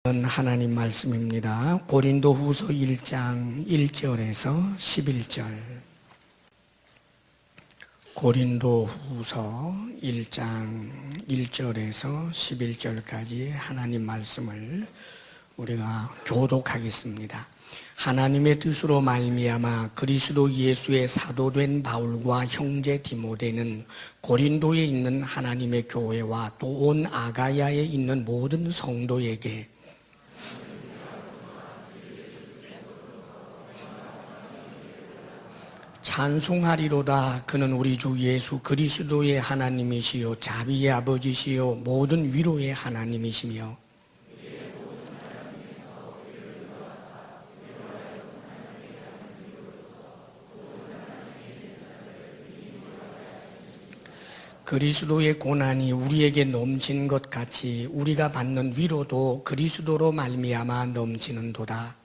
하나님 말씀입니다. 고린도후서 1장 1절에서 11절. 고린도후서 1장 1절에서 11절까지 하나님 말씀을 우리가 교독하겠습니다. 하나님의 뜻으로 말미암아 그리스도 예수의 사도된 바울과 형제 디모데는 고린도에 있는 하나님의 교회와 또 온 아가야에 있는 모든 성도에게 찬송하리로다. 그는 우리 주 예수 그리스도의 하나님이시요 자비의 아버지시요 모든 위로의 하나님이시며 그리스도의 고난이 우리에게 넘친 것 같이 우리가 받는 위로도 그리스도로 말미암아 넘치는도다.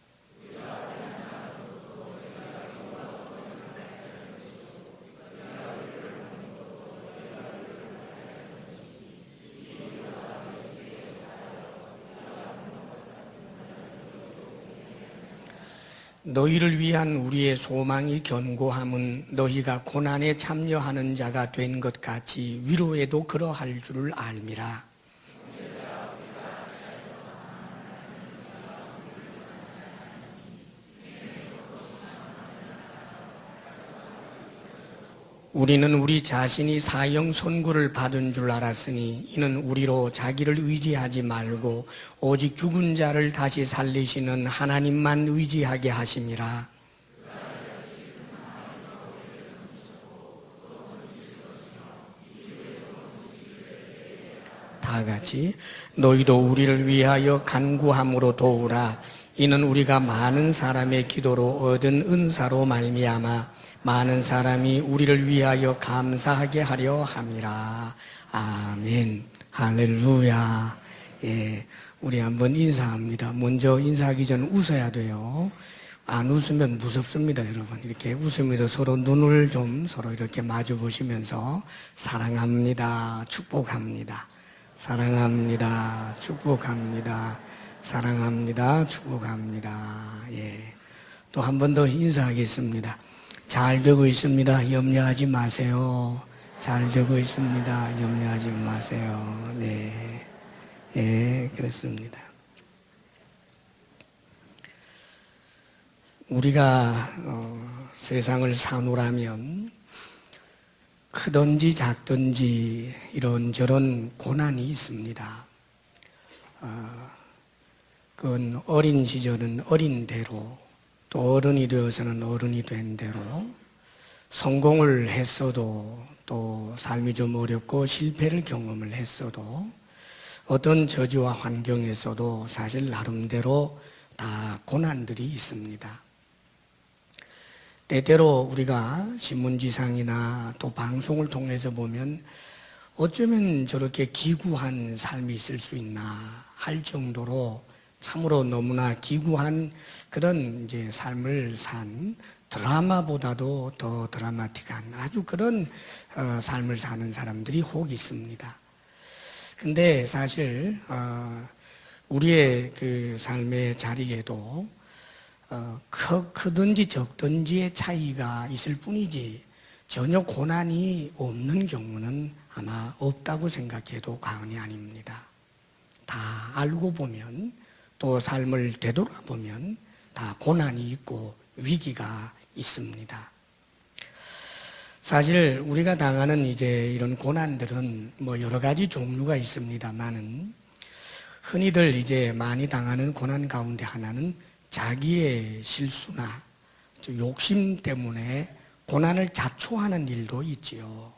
너희를 위한 우리의 소망이 견고함은 너희가 고난에 참여하는 자가 된 것 같이 위로에도 그러할 줄을 알미라. 우리는 우리 자신이 사형 선고를 받은 줄 알았으니 이는 우리로 자기를 의지하지 말고 오직 죽은 자를 다시 살리시는 하나님만 의지하게 하심이라. 다 같이 너희도 우리를 위하여 간구함으로 도우라. 이는 우리가 많은 사람의 기도로 얻은 은사로 말미암아 많은 사람이 우리를 위하여 감사하게 하려 함이라. 아멘. 할렐루야. 예, 우리 한번 인사합니다. 먼저 인사하기 전 웃어야 돼요. 안 웃으면 무섭습니다, 여러분. 이렇게 웃으면서 서로 눈을 좀 서로 이렇게 마주 보시면서 사랑합니다. 축복합니다. 사랑합니다. 축복합니다. 사랑합니다. 축복합니다. 예. 또 한 번 더 인사하겠습니다. 잘 되고 있습니다. 염려하지 마세요. 잘 되고 있습니다. 염려하지 마세요. 네. 예, 그렇습니다. 우리가 세상을 사노라면 크든지 작든지 이런저런 고난이 있습니다. 그건 어린 시절은 어린 대로 또 어른이 되어서는 어른이 된 대로 성공을 했어도 또 삶이 좀 어렵고 실패를 경험을 했어도 어떤 저주와 환경에서도 사실 나름대로 다 고난들이 있습니다. 때때로 우리가 신문지상이나 또 방송을 통해서 보면 어쩌면 저렇게 기구한 삶이 있을 수 있나 할 정도로 참으로 너무나 기구한 그런 이제 삶을 산 드라마보다도 더 드라마틱한 아주 그런 삶을 사는 사람들이 혹 있습니다. 근데 사실 우리의 그 삶의 자리에도 크든지 적든지의 차이가 있을 뿐이지 전혀 고난이 없는 경우는 아마 없다고 생각해도 과언이 아닙니다. 다 알고 보면 또 삶을 되돌아보면 다 고난이 있고 위기가 있습니다. 사실 우리가 당하는 이제 이런 고난들은 뭐 여러 가지 종류가 있습니다만은 흔히들 이제 많이 당하는 고난 가운데 하나는 자기의 실수나 욕심 때문에 고난을 자초하는 일도 있지요.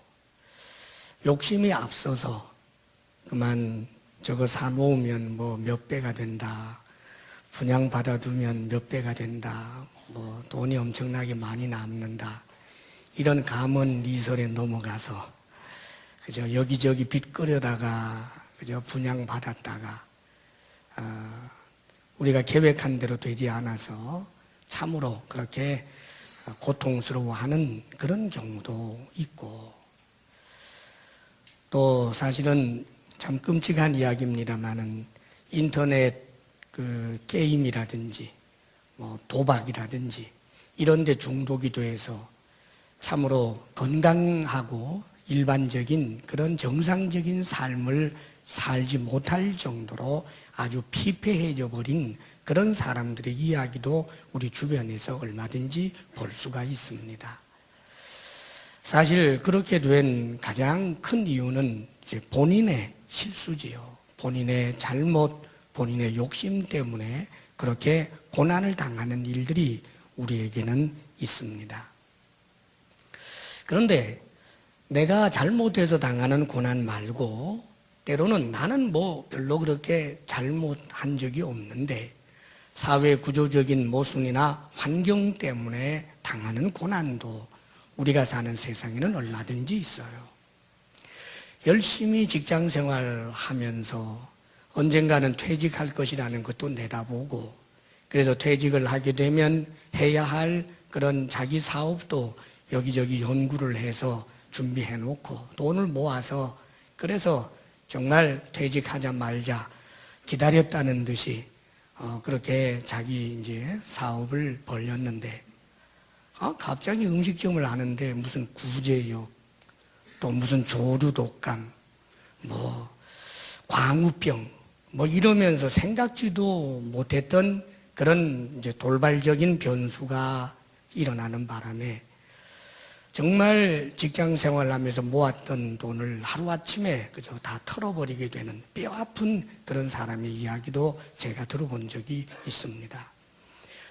욕심이 앞서서 그만 저거 사놓으면 뭐 몇 배가 된다. 분양받아두면 몇 배가 된다. 뭐 돈이 엄청나게 많이 남는다. 이런 감언이설에 넘어가서 그저 여기저기 빚 끌어다가 그저 분양받았다가 우리가 계획한 대로 되지 않아서 참으로 그렇게 고통스러워하는 그런 경우도 있고 또 사실은 참 끔찍한 이야기입니다만은 인터넷 그 게임이라든지 뭐 도박이라든지 이런 데 중독이 돼서 참으로 건강하고 일반적인 그런 정상적인 삶을 살지 못할 정도로 아주 피폐해져 버린 그런 사람들의 이야기도 우리 주변에서 얼마든지 볼 수가 있습니다. 사실 그렇게 된 가장 큰 이유는 이제 본인의 실수지요. 본인의 잘못, 본인의 욕심 때문에 그렇게 고난을 당하는 일들이 우리에게는 있습니다. 그런데 내가 잘못해서 당하는 고난 말고 때로는 나는 뭐 별로 그렇게 잘못한 적이 없는데 사회 구조적인 모순이나 환경 때문에 당하는 고난도 우리가 사는 세상에는 얼마든지 있어요. 열심히 직장 생활하면서 언젠가는 퇴직할 것이라는 것도 내다보고 그래서 퇴직을 하게 되면 해야 할 그런 자기 사업도 여기저기 연구를 해서 준비해 놓고 돈을 모아서 그래서 정말 퇴직하자 말자 기다렸다는 듯이 그렇게 자기 이제 사업을 벌였는데 갑자기 음식점을 하는데 무슨 구제역 또 무슨 조류 독감 뭐 광우병 뭐 이러면서 생각지도 못했던 그런 이제 돌발적인 변수가 일어나는 바람에 정말 직장 생활하면서 모았던 돈을 하루아침에 그저 다 털어버리게 되는 뼈아픈 그런 사람의 이야기도 제가 들어본 적이 있습니다.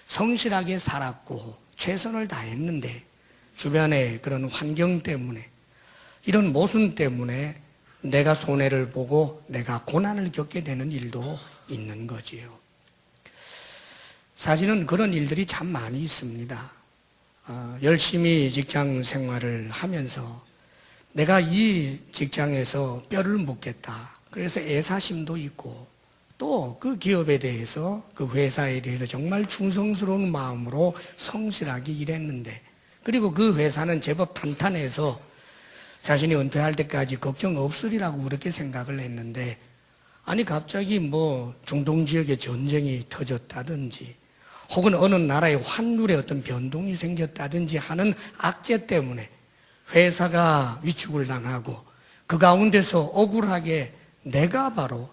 성실하게 살았고 최선을 다했는데 주변의 그런 환경 때문에 이런 모순 때문에 내가 손해를 보고 내가 고난을 겪게 되는 일도 있는 거지요. 사실은 그런 일들이 참 많이 있습니다. 열심히 직장 생활을 하면서 내가 이 직장에서 뼈를 묻겠다. 그래서 애사심도 있고 또 그 기업에 대해서 그 회사에 대해서 정말 충성스러운 마음으로 성실하게 일했는데 그리고 그 회사는 제법 탄탄해서 자신이 은퇴할 때까지 걱정 없으리라고 그렇게 생각을 했는데 아니 갑자기 뭐 중동 지역에 전쟁이 터졌다든지 혹은 어느 나라의 환율에 어떤 변동이 생겼다든지 하는 악재 때문에 회사가 위축을 당하고 그 가운데서 억울하게 내가 바로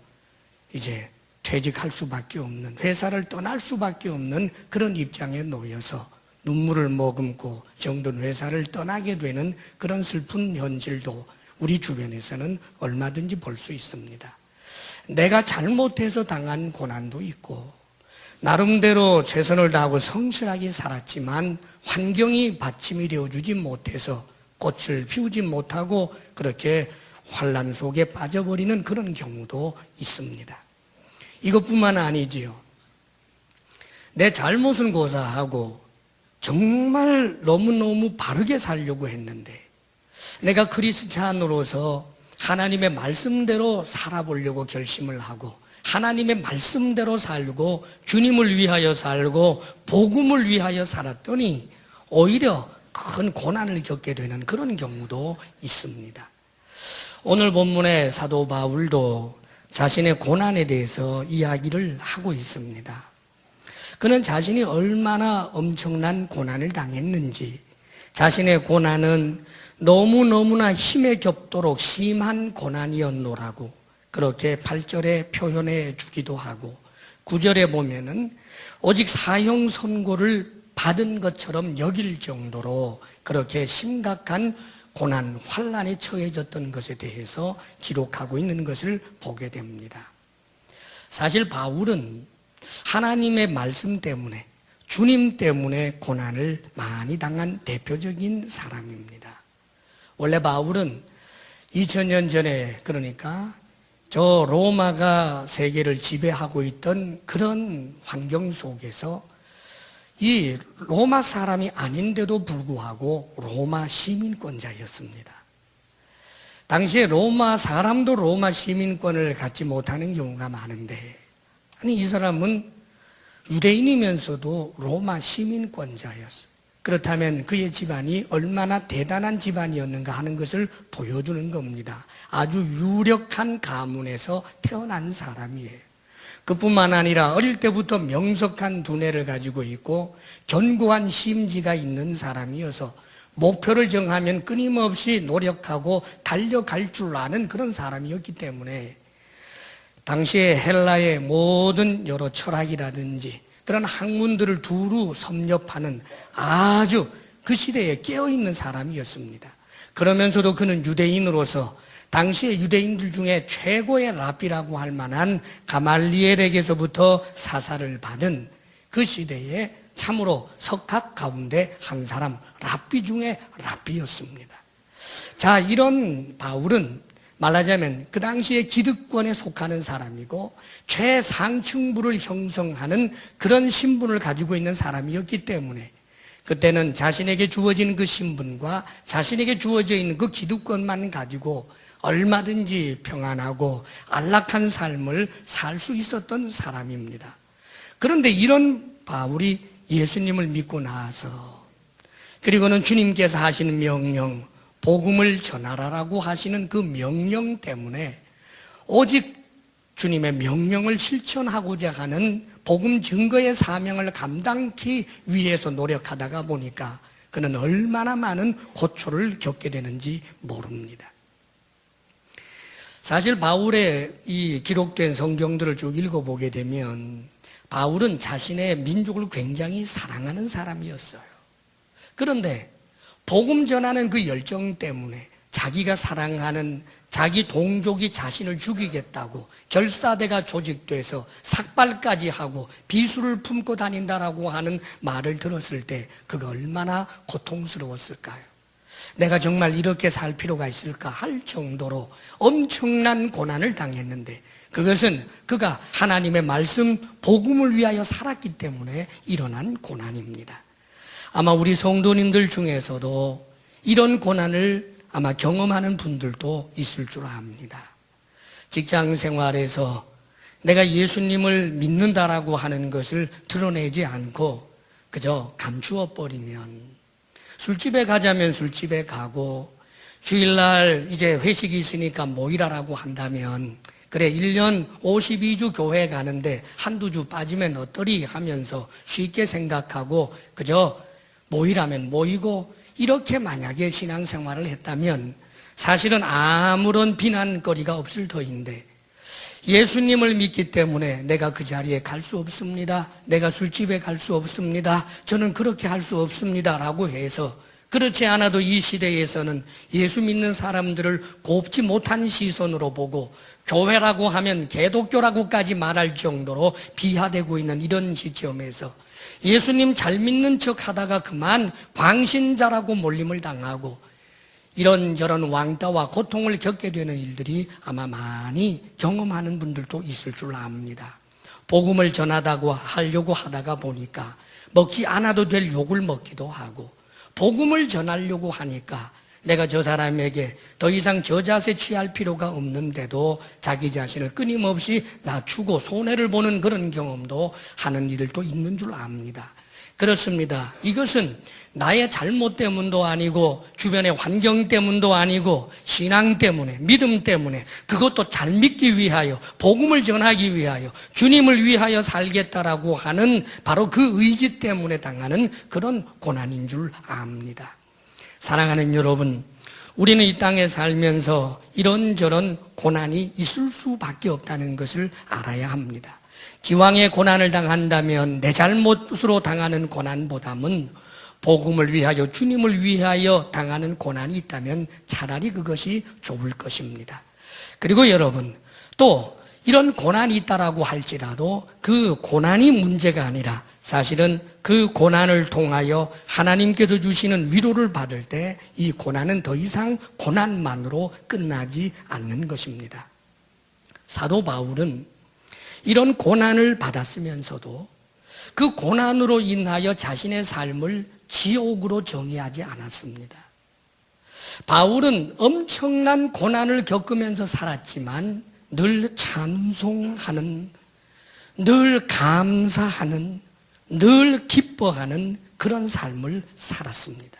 이제 퇴직할 수밖에 없는 회사를 떠날 수밖에 없는 그런 입장에 놓여서 눈물을 머금고 정든 회사를 떠나게 되는 그런 슬픈 현실도 우리 주변에서는 얼마든지 볼 수 있습니다. 내가 잘못해서 당한 고난도 있고 나름대로 최선을 다하고 성실하게 살았지만 환경이 받침이 되어주지 못해서 꽃을 피우지 못하고 그렇게 환란 속에 빠져버리는 그런 경우도 있습니다. 이것뿐만 아니지요. 내 잘못은 고사하고 정말 너무너무 바르게 살려고 했는데 내가 크리스찬으로서 하나님의 말씀대로 살아보려고 결심을 하고 하나님의 말씀대로 살고 주님을 위하여 살고 복음을 위하여 살았더니 오히려 큰 고난을 겪게 되는 그런 경우도 있습니다. 오늘 본문의 사도 바울도 자신의 고난에 대해서 이야기를 하고 있습니다. 그는 자신이 얼마나 엄청난 고난을 당했는지 자신의 고난은 너무너무나 힘에 겹도록 심한 고난이었노라고 그렇게 8절에 표현해 주기도 하고 9절에 보면은 오직 사형 선고를 받은 것처럼 여길 정도로 그렇게 심각한 고난, 환난에 처해졌던 것에 대해서 기록하고 있는 것을 보게 됩니다. 사실 바울은 하나님의 말씀 때문에 주님 때문에 고난을 많이 당한 대표적인 사람입니다. 원래 바울은 2000년 전에 그러니까 저 로마가 세계를 지배하고 있던 그런 환경 속에서 이 로마 사람이 아닌데도 불구하고 로마 시민권자였습니다. 당시에 로마 사람도 로마 시민권을 갖지 못하는 경우가 많은데 아니 이 사람은 유대인이면서도 로마 시민권자였어요. 그렇다면 그의 집안이 얼마나 대단한 집안이었는가 하는 것을 보여주는 겁니다. 아주 유력한 가문에서 태어난 사람이에요. 그뿐만 아니라 어릴 때부터 명석한 두뇌를 가지고 있고 견고한 심지가 있는 사람이어서 목표를 정하면 끊임없이 노력하고 달려갈 줄 아는 그런 사람이었기 때문에 당시에 헬라의 모든 여러 철학이라든지 그런 학문들을 두루 섭렵하는 아주 그 시대에 깨어있는 사람이었습니다. 그러면서도 그는 유대인으로서 당시의 유대인들 중에 최고의 랍비라고 할 만한 가말리엘에게서부터 사사를 받은 그 시대에 참으로 석학 가운데 한 사람, 랍비 중에 랍비였습니다. 자, 이런 바울은 말하자면 그 당시에 기득권에 속하는 사람이고 최상층부를 형성하는 그런 신분을 가지고 있는 사람이었기 때문에 그때는 자신에게 주어진 그 신분과 자신에게 주어져 있는 그 기득권만 가지고 얼마든지 평안하고 안락한 삶을 살 수 있었던 사람입니다. 그런데 이런 바울이 예수님을 믿고 나서 그리고는 주님께서 하시는 명령, 복음을 전하라라고 하시는 그 명령 때문에 오직 주님의 명령을 실천하고자 하는 복음 증거의 사명을 감당하기 위해서 노력하다가 보니까 그는 얼마나 많은 고초를 겪게 되는지 모릅니다. 사실 바울의 이 기록된 성경들을 쭉 읽어보게 되면 바울은 자신의 민족을 굉장히 사랑하는 사람이었어요. 그런데 복음 전하는 그 열정 때문에 자기가 사랑하는 자기 동족이 자신을 죽이겠다고 결사대가 조직돼서 삭발까지 하고 비수를 품고 다닌다라고 하는 말을 들었을 때 그가 얼마나 고통스러웠을까요? 내가 정말 이렇게 살 필요가 있을까 할 정도로 엄청난 고난을 당했는데 그것은 그가 하나님의 말씀 복음을 위하여 살았기 때문에 일어난 고난입니다. 아마 우리 성도님들 중에서도 이런 고난을 아마 경험하는 분들도 있을 줄 압니다. 직장 생활에서 내가 예수님을 믿는다라고 하는 것을 드러내지 않고 그저 감추어 버리면 술집에 가자면 술집에 가고 주일날 이제 회식이 있으니까 모이라라고 한다면 그래 1년 52주 교회 가는데 한두 주 빠지면 어떠리 하면서 쉽게 생각하고 그저 모이라면 모이고 이렇게 만약에 신앙생활을 했다면 사실은 아무런 비난거리가 없을 터인데 예수님을 믿기 때문에 내가 그 자리에 갈 수 없습니다. 내가 술집에 갈 수 없습니다. 저는 그렇게 할 수 없습니다. 라고 해서 그렇지 않아도 이 시대에서는 예수 믿는 사람들을 곱지 못한 시선으로 보고 교회라고 하면 개독교라고까지 말할 정도로 비하되고 있는 이런 시점에서 예수님 잘 믿는 척 하다가 그만 광신자라고 몰림을 당하고 이런저런 왕따와 고통을 겪게 되는 일들이 아마 많이 경험하는 분들도 있을 줄 압니다. 복음을 전하다고 하려고 하다가 보니까 먹지 않아도 될 욕을 먹기도 하고 복음을 전하려고 하니까 내가 저 사람에게 더 이상 저 자세 취할 필요가 없는데도 자기 자신을 끊임없이 낮추고 손해를 보는 그런 경험도 하는 이들도 있는 줄 압니다. 그렇습니다. 이것은 나의 잘못 때문도 아니고 주변의 환경 때문도 아니고 신앙 때문에 믿음 때문에 그것도 잘 믿기 위하여 복음을 전하기 위하여 주님을 위하여 살겠다라고 하는 바로 그 의지 때문에 당하는 그런 고난인 줄 압니다. 사랑하는 여러분, 우리는 이 땅에 살면서 이런저런 고난이 있을 수밖에 없다는 것을 알아야 합니다. 기왕에 고난을 당한다면 내 잘못으로 당하는 고난보다는 복음을 위하여 주님을 위하여 당하는 고난이 있다면 차라리 그것이 좋을 것입니다. 그리고 여러분, 또 이런 고난이 있다라고 할지라도 그 고난이 문제가 아니라 사실은 그 고난을 통하여 하나님께서 주시는 위로를 받을 때 이 고난은 더 이상 고난만으로 끝나지 않는 것입니다. 사도 바울은 이런 고난을 받았으면서도 그 고난으로 인하여 자신의 삶을 지옥으로 정의하지 않았습니다. 바울은 엄청난 고난을 겪으면서 살았지만 늘 찬송하는, 늘 감사하는, 늘 기뻐하는 그런 삶을 살았습니다.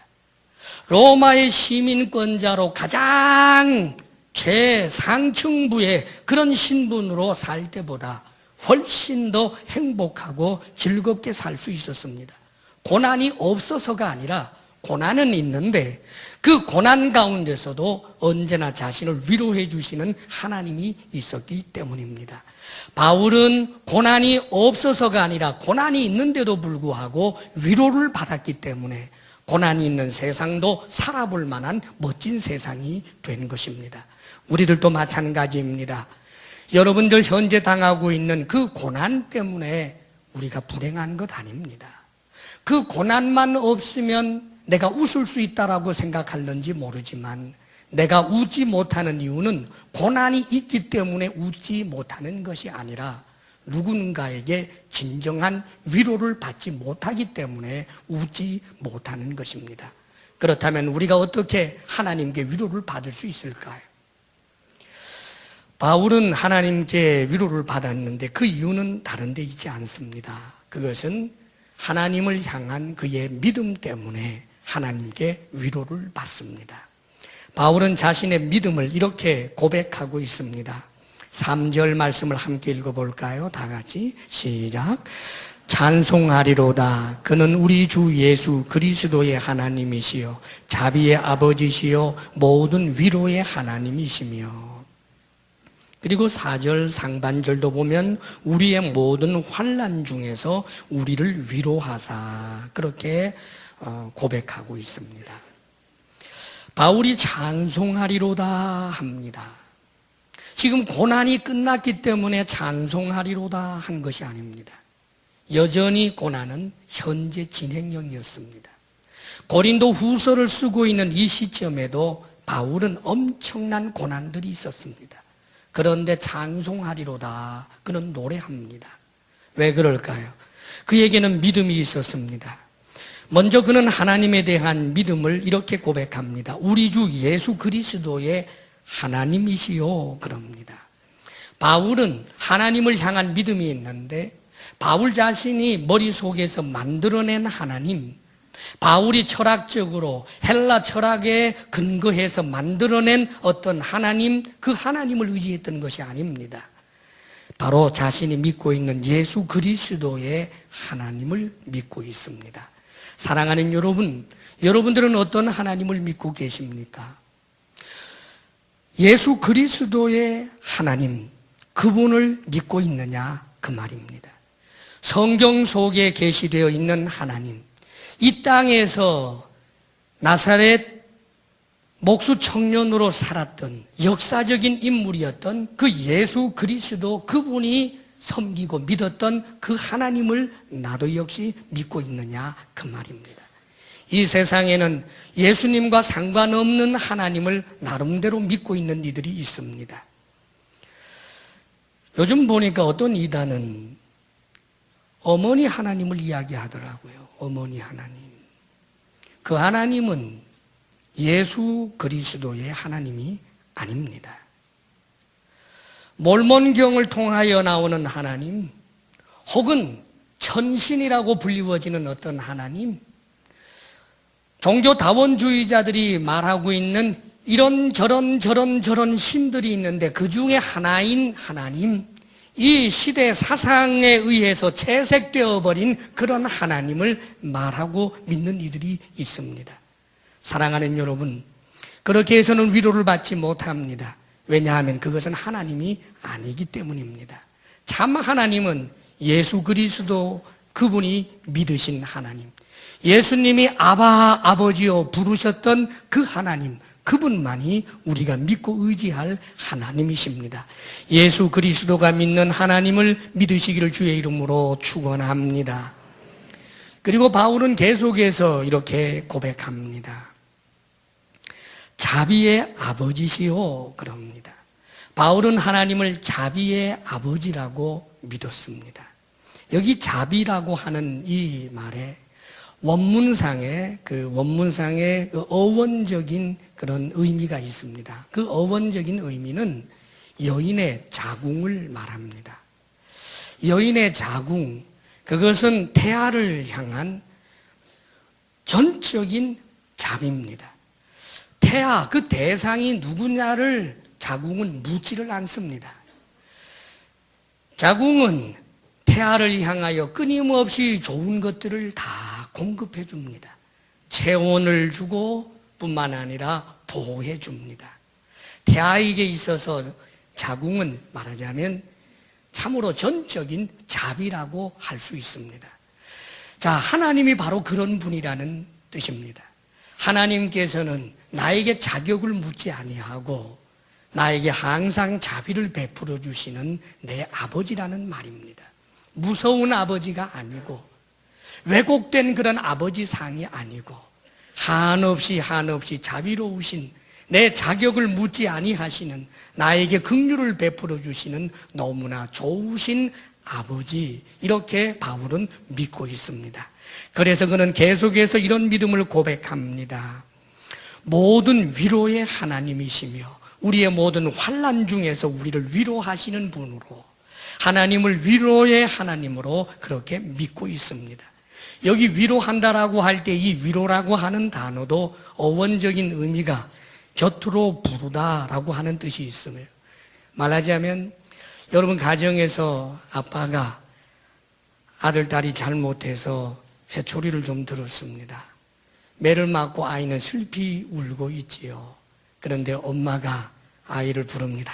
로마의 시민권자로 가장 최상층부의 그런 신분으로 살 때보다 훨씬 더 행복하고 즐겁게 살 수 있었습니다. 고난이 없어서가 아니라 고난은 있는데 그 고난 가운데서도 언제나 자신을 위로해 주시는 하나님이 있었기 때문입니다. 바울은 고난이 없어서가 아니라 고난이 있는데도 불구하고 위로를 받았기 때문에 고난이 있는 세상도 살아볼 만한 멋진 세상이 된 것입니다. 우리들도 마찬가지입니다. 여러분들 현재 당하고 있는 그 고난 때문에 우리가 불행한 것 아닙니다. 그 고난만 없으면 내가 웃을 수 있다라고 생각할는지 모르지만 내가 웃지 못하는 이유는 고난이 있기 때문에 웃지 못하는 것이 아니라 누군가에게 진정한 위로를 받지 못하기 때문에 웃지 못하는 것입니다. 그렇다면 우리가 어떻게 하나님께 위로를 받을 수 있을까요? 바울은 하나님께 위로를 받았는데 그 이유는 다른 데 있지 않습니다. 그것은 하나님을 향한 그의 믿음 때문에 하나님께 위로를 받습니다. 바울은 자신의 믿음을 이렇게 고백하고 있습니다. 3절 말씀을 함께 읽어볼까요? 다 같이 시작. 찬송하리로다. 그는 우리 주 예수 그리스도의 하나님이시요 자비의 아버지시요 모든 위로의 하나님이시며. 그리고 4절 상반절도 보면 우리의 모든 환난 중에서 우리를 위로하사 그렇게 고백하고 있습니다. 바울이 찬송하리로다 합니다. 지금 고난이 끝났기 때문에 찬송하리로다 한 것이 아닙니다. 여전히 고난은 현재 진행형이었습니다. 고린도 후서를 쓰고 있는 이 시점에도 바울은 엄청난 고난들이 있었습니다. 그런데 찬송하리로다 그는 노래합니다. 왜 그럴까요? 그에게는 믿음이 있었습니다. 먼저 그는 하나님에 대한 믿음을 이렇게 고백합니다. 우리 주 예수 그리스도의 하나님이시요 그럽니다. 바울은 하나님을 향한 믿음이 있는데 바울 자신이 머릿속에서 만들어낸 하나님, 바울이 철학적으로 헬라 철학에 근거해서 만들어낸 어떤 하나님, 그 하나님을 의지했던 것이 아닙니다. 바로 자신이 믿고 있는 예수 그리스도의 하나님을 믿고 있습니다. 사랑하는 여러분, 여러분들은 어떤 하나님을 믿고 계십니까? 예수 그리스도의 하나님, 그분을 믿고 있느냐 그 말입니다. 성경 속에 계시되어 있는 하나님, 이 땅에서 나사렛 목수 청년으로 살았던 역사적인 인물이었던 그 예수 그리스도, 그분이 섬기고 믿었던 그 하나님을 나도 역시 믿고 있느냐 그 말입니다. 이 세상에는 예수님과 상관없는 하나님을 나름대로 믿고 있는 이들이 있습니다. 요즘 보니까 어떤 이단은 어머니 하나님을 이야기하더라고요. 어머니 하나님. 그 하나님은 예수 그리스도의 하나님이 아닙니다. 몰몬경을 통하여 나오는 하나님, 혹은 천신이라고 불리워지는 어떤 하나님, 종교다원주의자들이 말하고 있는 이런저런 신들이 있는데 그 중에 하나인 하나님, 이 시대 사상에 의해서 채색되어 버린 그런 하나님을 말하고 믿는 이들이 있습니다. 사랑하는 여러분, 그렇게 해서는 위로를 받지 못합니다. 왜냐하면 그것은 하나님이 아니기 때문입니다. 참 하나님은 예수 그리스도, 그분이 믿으신 하나님, 예수님이 아바 아버지요 부르셨던 그 하나님, 그분만이 우리가 믿고 의지할 하나님이십니다. 예수 그리스도가 믿는 하나님을 믿으시기를 주의 이름으로 축원합니다. 그리고 바울은 계속해서 이렇게 고백합니다. 자비의 아버지시오 그럽니다. 바울은 하나님을 자비의 아버지라고 믿었습니다. 여기 자비라고 하는 이 말에 원문상의 그 어원적인 그런 의미가 있습니다. 그 어원적인 의미는 여인의 자궁을 말합니다. 여인의 자궁, 그것은 태아를 향한 전적인 자비입니다. 태아, 그 대상이 누구냐를 자궁은 묻지를 않습니다. 자궁은 태아를 향하여 끊임없이 좋은 것들을 다 공급해 줍니다. 체온을 주고 뿐만 아니라 보호해 줍니다. 태아에게 있어서 자궁은 말하자면 참으로 전적인 자비라고 할 수 있습니다. 자, 하나님이 바로 그런 분이라는 뜻입니다. 하나님께서는 나에게 자격을 묻지 아니하고 나에게 항상 자비를 베풀어 주시는 내 아버지라는 말입니다. 무서운 아버지가 아니고 왜곡된 그런 아버지 상이 아니고 한없이 자비로우신 내 자격을 묻지 아니하시는 나에게 긍휼을 베풀어 주시는 너무나 좋으신 아버지, 이렇게 바울은 믿고 있습니다. 그래서 그는 계속해서 이런 믿음을 고백합니다. 모든 위로의 하나님이시며 우리의 모든 환난 중에서 우리를 위로하시는 분으로, 하나님을 위로의 하나님으로 그렇게 믿고 있습니다. 여기 위로한다라고 할 때 이 위로라고 하는 단어도 어원적인 의미가 곁으로 부르다라고 하는 뜻이 있으며, 말하자면 여러분 가정에서 아빠가 아들 딸이 잘못해서 회초리를 좀 들었습니다. 매를 맞고 아이는 슬피 울고 있지요. 그런데 엄마가 아이를 부릅니다.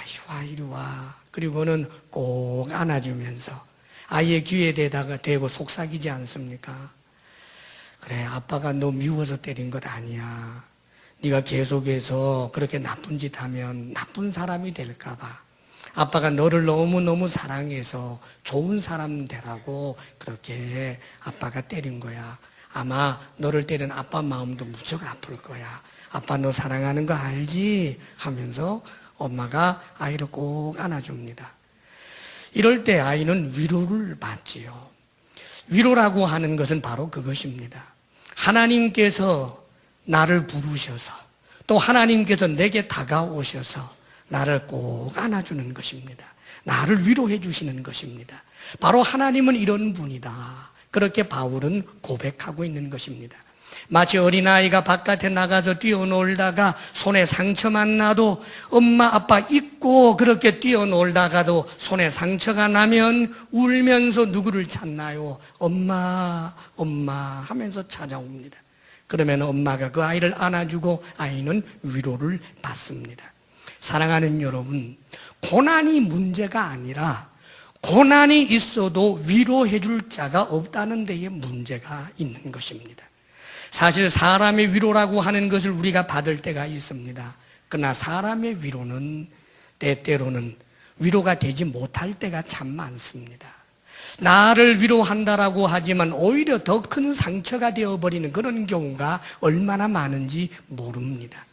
이리 와. 그리고는 꼭 안아주면서 아이의 귀에 대고 속삭이지 않습니까? 그래, 아빠가 너 미워서 때린 것 아니야. 네가 계속해서 그렇게 나쁜 짓 하면 나쁜 사람이 될까 봐 아빠가 너를 너무너무 사랑해서 좋은 사람 되라고 그렇게 아빠가 때린 거야. 아마 너를 때린 아빠 마음도 무척 아플 거야. 아빠 너 사랑하는 거 알지? 하면서 엄마가 아이를 꼭 안아줍니다. 이럴 때 아이는 위로를 받지요. 위로라고 하는 것은 바로 그것입니다. 하나님께서 나를 부르셔서 또 하나님께서 내게 다가오셔서 나를 꼭 안아주는 것입니다. 나를 위로해 주시는 것입니다. 바로 하나님은 이런 분이다. 그렇게 바울은 고백하고 있는 것입니다. 마치 어린아이가 바깥에 나가서 뛰어놀다가 손에 상처만 나도 엄마 아빠 잊고 그렇게 뛰어놀다가도 손에 상처가 나면 울면서 누구를 찾나요? 엄마 하면서 찾아옵니다. 그러면 엄마가 그 아이를 안아주고 아이는 위로를 받습니다. 사랑하는 여러분, 고난이 문제가 아니라 고난이 있어도 위로해 줄 자가 없다는 데에 문제가 있는 것입니다. 사실 사람의 위로라고 하는 것을 우리가 받을 때가 있습니다. 그러나 사람의 위로는 때때로는 위로가 되지 못할 때가 참 많습니다. 나를 위로한다라고 하지만 오히려 더 큰 상처가 되어버리는 그런 경우가 얼마나 많은지 모릅니다.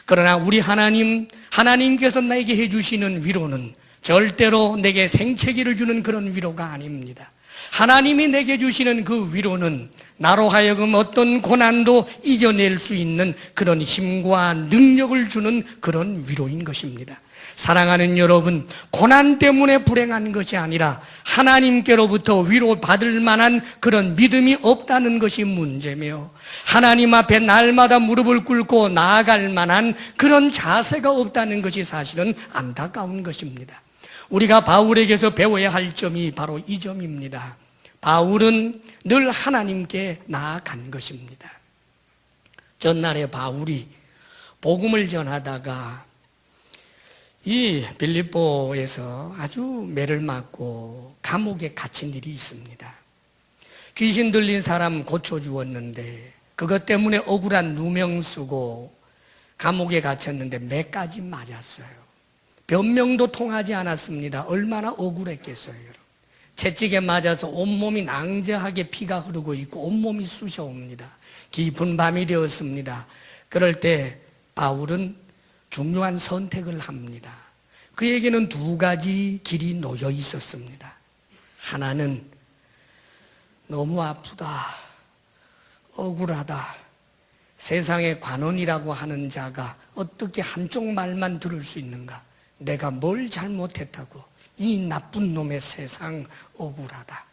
그러나 우리 하나님께서 나에게 해주시는 위로는 절대로 내게 생채기를 주는 그런 위로가 아닙니다. 하나님이 내게 주시는 그 위로는 나로 하여금 어떤 고난도 이겨낼 수 있는 그런 힘과 능력을 주는 그런 위로인 것입니다. 사랑하는 여러분, 고난 때문에 불행한 것이 아니라 하나님께로부터 위로받을 만한 그런 믿음이 없다는 것이 문제며, 하나님 앞에 날마다 무릎을 꿇고 나아갈 만한 그런 자세가 없다는 것이 사실은 안타까운 것입니다. 우리가 바울에게서 배워야 할 점이 바로 이 점입니다. 바울은 늘 하나님께 나아간 것입니다. 전날에 바울이 복음을 전하다가 이 빌립보에서 아주 매를 맞고 감옥에 갇힌 일이 있습니다. 귀신 들린 사람 고쳐주었는데 그것 때문에 억울한 누명 쓰고 감옥에 갇혔는데 매까지 맞았어요. 변명도 통하지 않았습니다. 얼마나 억울했겠어요, 여러분. 채찍에 맞아서 온몸이 낭자하게 피가 흐르고 있고 온몸이 쑤셔옵니다. 깊은 밤이 되었습니다. 그럴 때 바울은 중요한 선택을 합니다. 그에게는 두 가지 길이 놓여 있었습니다. 하나는 너무 아프다, 억울하다, 세상의 관원이라고 하는 자가 어떻게 한쪽 말만 들을 수 있는가? 내가 뭘 잘못했다고 이 나쁜 놈의 세상 억울하다.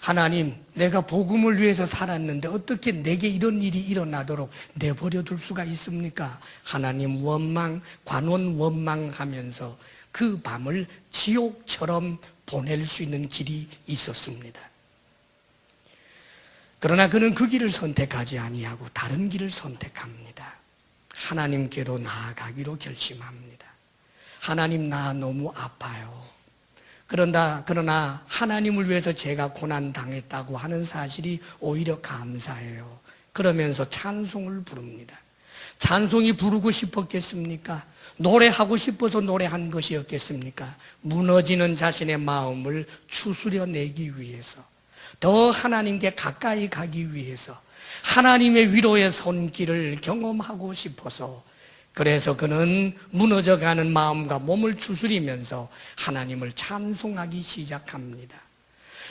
하나님, 내가 복음을 위해서 살았는데 어떻게 내게 이런 일이 일어나도록 내버려 둘 수가 있습니까? 하나님 원망, 관원 원망하면서 그 밤을 지옥처럼 보낼 수 있는 길이 있었습니다. 그러나 그는 그 길을 선택하지 아니하고 다른 길을 선택합니다. 하나님께로 나아가기로 결심합니다. 하나님, 나 너무 아파요. 그러나 하나님을 위해서 제가 고난당했다고 하는 사실이 오히려 감사해요. 그러면서 찬송을 부릅니다. 찬송이 부르고 싶었겠습니까? 노래하고 싶어서 노래한 것이었겠습니까? 무너지는 자신의 마음을 추스려내기 위해서, 더 하나님께 가까이 가기 위해서, 하나님의 위로의 손길을 경험하고 싶어서, 그래서 그는 무너져가는 마음과 몸을 추스리면서 하나님을 찬송하기 시작합니다.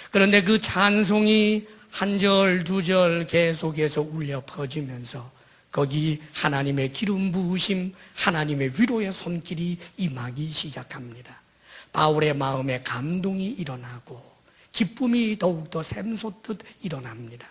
그런데 그 찬송이 한 절, 두 절 계속해서 울려 퍼지면서 거기 하나님의 기름 부으심, 하나님의 위로의 손길이 임하기 시작합니다. 바울의 마음에 감동이 일어나고 기쁨이 더욱더 샘솟듯 일어납니다.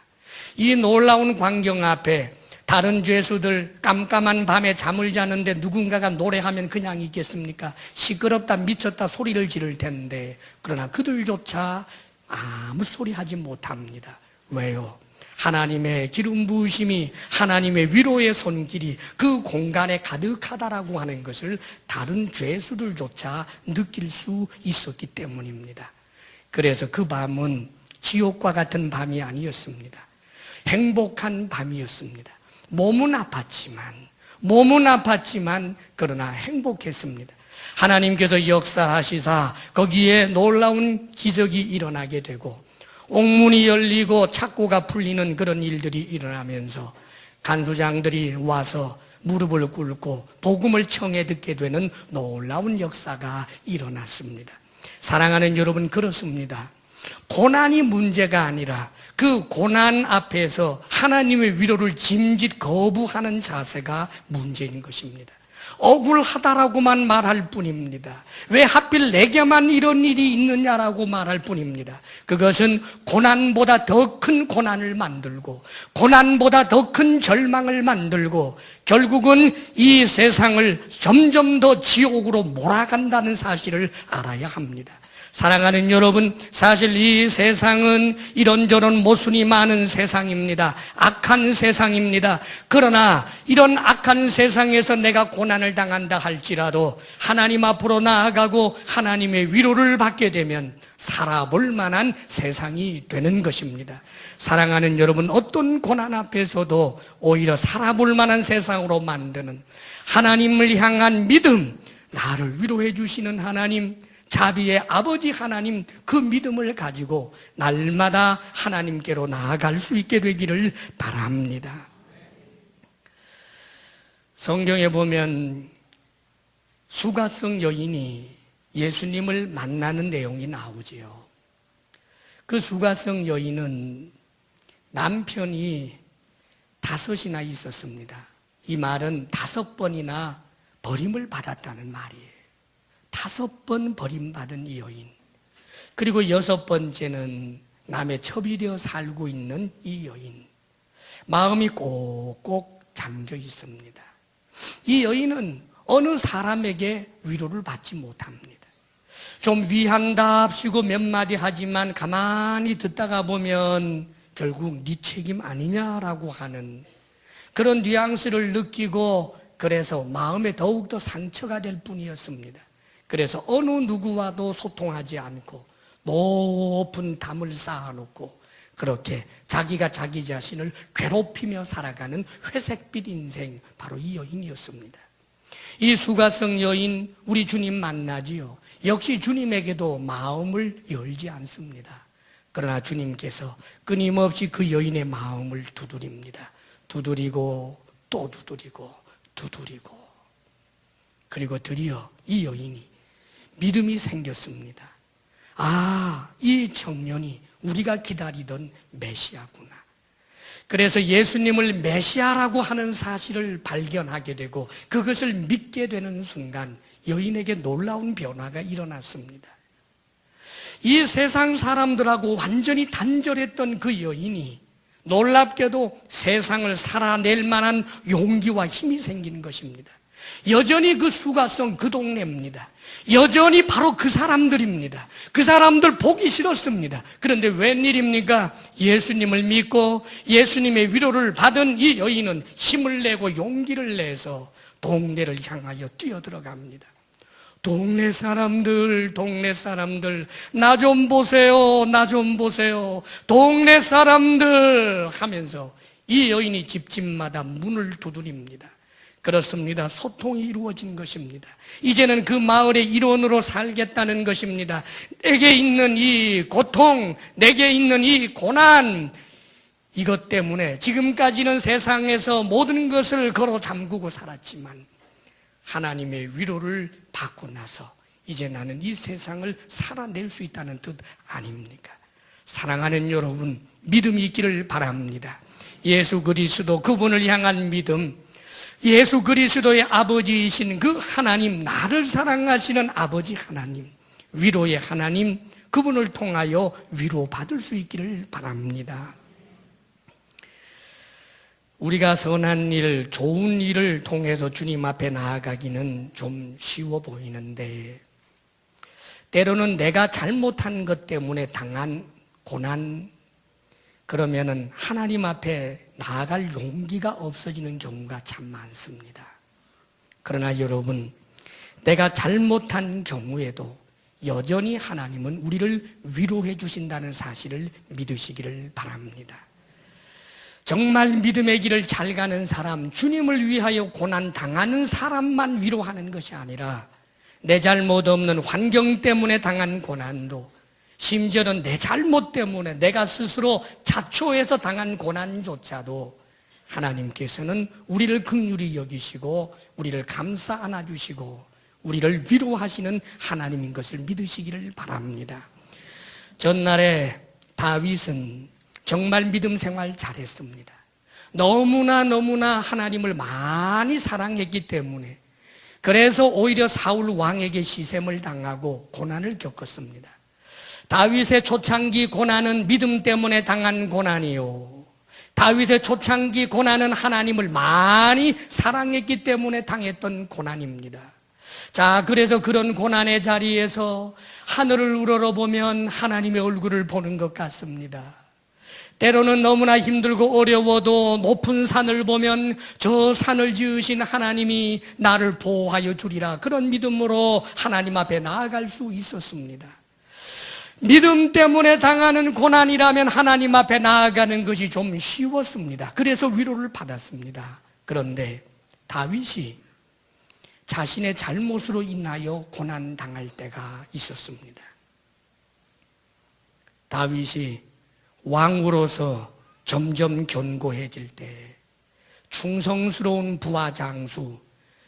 이 놀라운 광경 앞에 다른 죄수들 깜깜한 밤에 잠을 자는데 누군가가 노래하면 그냥 있겠습니까? 시끄럽다 미쳤다 소리를 지를 텐데, 그러나 그들조차 아무 소리 하지 못합니다. 왜요? 하나님의 기름 부으심이, 하나님의 위로의 손길이 그 공간에 가득하다라고 하는 것을 다른 죄수들조차 느낄 수 있었기 때문입니다. 그래서 그 밤은 지옥과 같은 밤이 아니었습니다. 행복한 밤이었습니다. 몸은 아팠지만 그러나 행복했습니다. 하나님께서 역사하시사 거기에 놀라운 기적이 일어나게 되고 옥문이 열리고 착고가 풀리는 그런 일들이 일어나면서 간수장들이 와서 무릎을 꿇고 복음을 청해 듣게 되는 놀라운 역사가 일어났습니다. 사랑하는 여러분, 그렇습니다. 고난이 문제가 아니라 그 고난 앞에서 하나님의 위로를 짐짓 거부하는 자세가 문제인 것입니다. 억울하다라고만 말할 뿐입니다. 왜 하필 내게만 이런 일이 있느냐라고 말할 뿐입니다. 그것은 고난보다 더 큰 고난을 만들고 고난보다 더 큰 절망을 만들고 결국은 이 세상을 점점 더 지옥으로 몰아간다는 사실을 알아야 합니다. 사랑하는 여러분, 사실 이 세상은 이런저런 모순이 많은 세상입니다. 악한 세상입니다. 그러나 이런 악한 세상에서 내가 고난을 당한다 할지라도 하나님 앞으로 나아가고 하나님의 위로를 받게 되면 살아볼 만한 세상이 되는 것입니다. 사랑하는 여러분, 어떤 고난 앞에서도 오히려 살아볼 만한 세상으로 만드는 하나님을 향한 믿음, 나를 위로해 주시는 하나님, 자비의 아버지 하나님, 그 믿음을 가지고 날마다 하나님께로 나아갈 수 있게 되기를 바랍니다. 성경에 보면 수가성 여인이 예수님을 만나는 내용이 나오지요. 그 수가성 여인은 남편이 5이나 있었습니다. 이 말은 5번이나 버림을 받았다는 말이에요. 5번 버림받은 이 여인, 그리고 6번째는 남의 첩이 되어 살고 있는 이 여인, 마음이 꼭꼭 잠겨 있습니다. 이 여인은 어느 사람에게 위로를 받지 못합니다. 좀 위한답시고 몇 마디 하지만 가만히 듣다가 보면 결국 네 책임 아니냐라고 하는 그런 뉘앙스를 느끼고, 그래서 마음에 더욱더 상처가 될 뿐이었습니다. 그래서 어느 누구와도 소통하지 않고 높은 담을 쌓아놓고 그렇게 자기가 자기 자신을 괴롭히며 살아가는 회색빛 인생, 바로 이 여인이었습니다. 이 수가성 여인, 우리 주님 만나지요. 역시 주님에게도 마음을 열지 않습니다. 그러나 주님께서 끊임없이 그 여인의 마음을 두드립니다. 두드리고 또 두드리고 그리고 드디어 이 여인이 믿음이 생겼습니다. 아, 이 청년이 우리가 기다리던 메시아구나. 그래서 예수님을 메시아라고 하는 사실을 발견하게 되고 그것을 믿게 되는 순간 여인에게 놀라운 변화가 일어났습니다. 이 세상 사람들하고 완전히 단절했던 그 여인이 놀랍게도 세상을 살아낼 만한 용기와 힘이 생긴 것입니다. 여전히 그 수가성 그 동네입니다. 여전히 바로 그 사람들입니다. 그 사람들 보기 싫었습니다. 그런데 웬일입니까? 예수님을 믿고 예수님의 위로를 받은 이 여인은 힘을 내고 용기를 내서 동네를 향하여 뛰어들어갑니다. 동네 사람들, 나 좀 보세요, 나 좀 보세요. 동네 사람들 하면서 이 여인이 집집마다 문을 두드립니다. 그렇습니다. 소통이 이루어진 것입니다. 이제는 그 마을의 일원으로 살겠다는 것입니다. 내게 있는 이 고통, 내게 있는 이 고난, 이것 때문에 지금까지는 세상에서 모든 것을 걸어 잠그고 살았지만 하나님의 위로를 받고 나서 이제 나는 이 세상을 살아낼 수 있다는 뜻 아닙니까? 사랑하는 여러분, 믿음이 있기를 바랍니다. 예수 그리스도, 그분을 향한 믿음, 예수 그리스도의 아버지이신 그 하나님, 나를 사랑하시는 아버지 하나님, 위로의 하나님, 그분을 통하여 위로받을 수 있기를 바랍니다. 우리가 선한 일, 좋은 일을 통해서 주님 앞에 나아가기는 좀 쉬워 보이는데 때로는 내가 잘못한 것 때문에 당한 고난, 그러면은 하나님 앞에 나아갈 용기가 없어지는 경우가 참 많습니다. 그러나 여러분, 내가 잘못한 경우에도 여전히 하나님은 우리를 위로해 주신다는 사실을 믿으시기를 바랍니다. 정말 믿음의 길을 잘 가는 사람, 주님을 위하여 고난 당하는 사람만 위로하는 것이 아니라 내 잘못 없는 환경 때문에 당한 고난도, 심지어는 내 잘못 때문에 내가 스스로 자초해서 당한 고난조차도 하나님께서는 우리를 긍휼히 여기시고 우리를 감싸 안아주시고 우리를 위로하시는 하나님인 것을 믿으시기를 바랍니다. 전날에 다윗은 정말 믿음 생활 잘했습니다. 너무나 하나님을 많이 사랑했기 때문에 그래서 오히려 사울 왕에게 시샘을 당하고 고난을 겪었습니다. 다윗의 초창기 고난은 믿음 때문에 당한 고난이요, 다윗의 초창기 고난은 하나님을 많이 사랑했기 때문에 당했던 고난입니다. 자, 그래서 그런 고난의 자리에서 하늘을 우러러보면 하나님의 얼굴을 보는 것 같습니다. 때로는 너무나 힘들고 어려워도 높은 산을 보면 저 산을 지으신 하나님이 나를 보호하여 주리라, 그런 믿음으로 하나님 앞에 나아갈 수 있었습니다. 믿음 때문에 당하는 고난이라면 하나님 앞에 나아가는 것이 좀 쉬웠습니다. 그래서 위로를 받았습니다. 그런데 다윗이 자신의 잘못으로 인하여 고난당할 때가 있었습니다. 다윗이 왕으로서 점점 견고해질 때 충성스러운 부하 장수,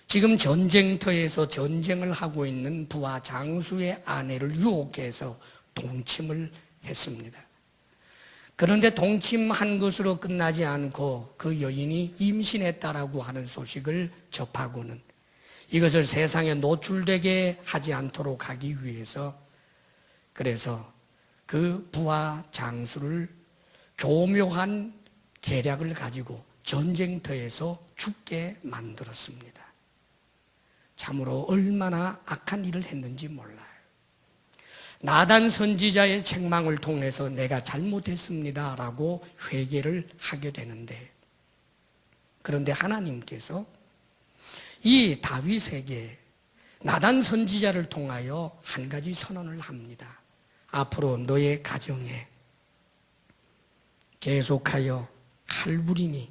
지금 전쟁터에서 전쟁을 하고 있는 부하 장수의 아내를 유혹해서 동침을 했습니다. 그런데 동침한 것으로 끝나지 않고 그 여인이 임신했다라고 하는 소식을 접하고는 이것을 세상에 노출되게 하지 않도록 하기 위해서 그래서 그 부하 장수를 교묘한 계략을 가지고 전쟁터에서 죽게 만들었습니다. 참으로 얼마나 악한 일을 했는지 몰라요. 나단 선지자의 책망을 통해서 내가 잘못했습니다라고 회개를 하게 되는데, 그런데 하나님께서 이 다윗에게 나단 선지자를 통하여 한 가지 선언을 합니다. 앞으로 너의 가정에 계속하여 칼부림이